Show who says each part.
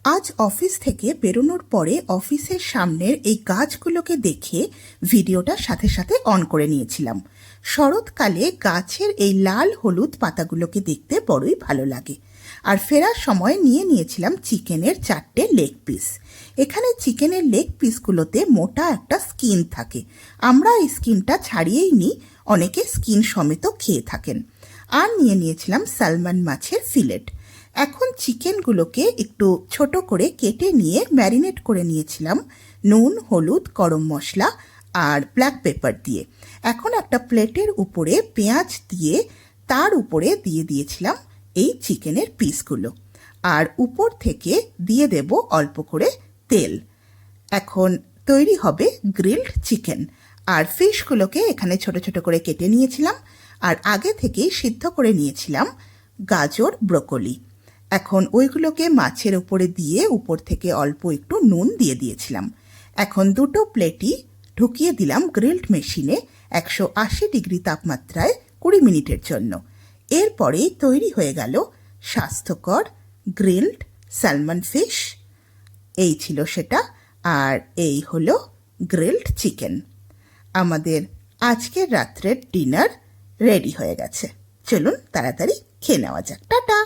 Speaker 1: আজ অফিস থেকে বেরোনোর পরে অফিসের সামনের এই গাছগুলোকে দেখে ভিডিওটা সাথে সাথে অন করে নিয়েছিলাম। শরৎকালে গাছের এই লাল হলুদ পাতাগুলোকে দেখতে বড়ই ভালো লাগে। আর ফেরার সময় নিয়েছিলাম চিকেনের 4টে লেগ পিস। এখানে চিকেনের লেগ পিসগুলোতে মোটা একটা স্কিন থাকে, আমরা এই স্কিনটা ছাড়িয়েই নিই, অনেকে স্কিন সমেত খেয়ে থাকেন। আর নিয়েছিলাম সালমন মাছের ফিলেট। এখন চিকেনগুলোকে একটু ছোট করে কেটে নিয়ে ম্যারিনেট করে নিয়েছিলাম নুন, হলুদ, গরম মশলা আর ব্ল্যাক পেপার দিয়ে। এখন একটা প্লেটের উপরে পেঁয়াজ দিয়ে তার উপরে দিয়ে দিয়েছিলাম এই চিকেনের পিসগুলো, আর উপর থেকে দিয়ে দেব অল্প করে তেল। এখন তৈরি হবে গ্রিলড চিকেন। আর ফিশগুলোকে এখানে ছোট ছোট করে কেটে নিয়েছিলাম, আর আগে থেকেই সিদ্ধ করে নিয়েছিলাম গাজর, ব্রোকলি। এখন ওইগুলোকে মাছের উপরে দিয়ে উপর থেকে অল্প একটু নুন দিয়ে দিয়েছিলাম। এখন দুটো প্লেটই ঢুকিয়ে দিলাম গ্রিলড মেশিনে 180 ডিগ্রি তাপমাত্রায় 20 মিনিটের জন্য। এরপরেই তৈরি হয়ে গেল স্বাস্থ্যকর গ্রিলড স্যালমন ফিশ। এই ছিল সেটা, আর এই হলো গ্রিলড চিকেন। আমাদের আজকের রাত্রের ডিনার রেডি হয়ে গেছে। চলুন তাড়াতাড়ি খেয়ে নেওয়া যাক। টাটা।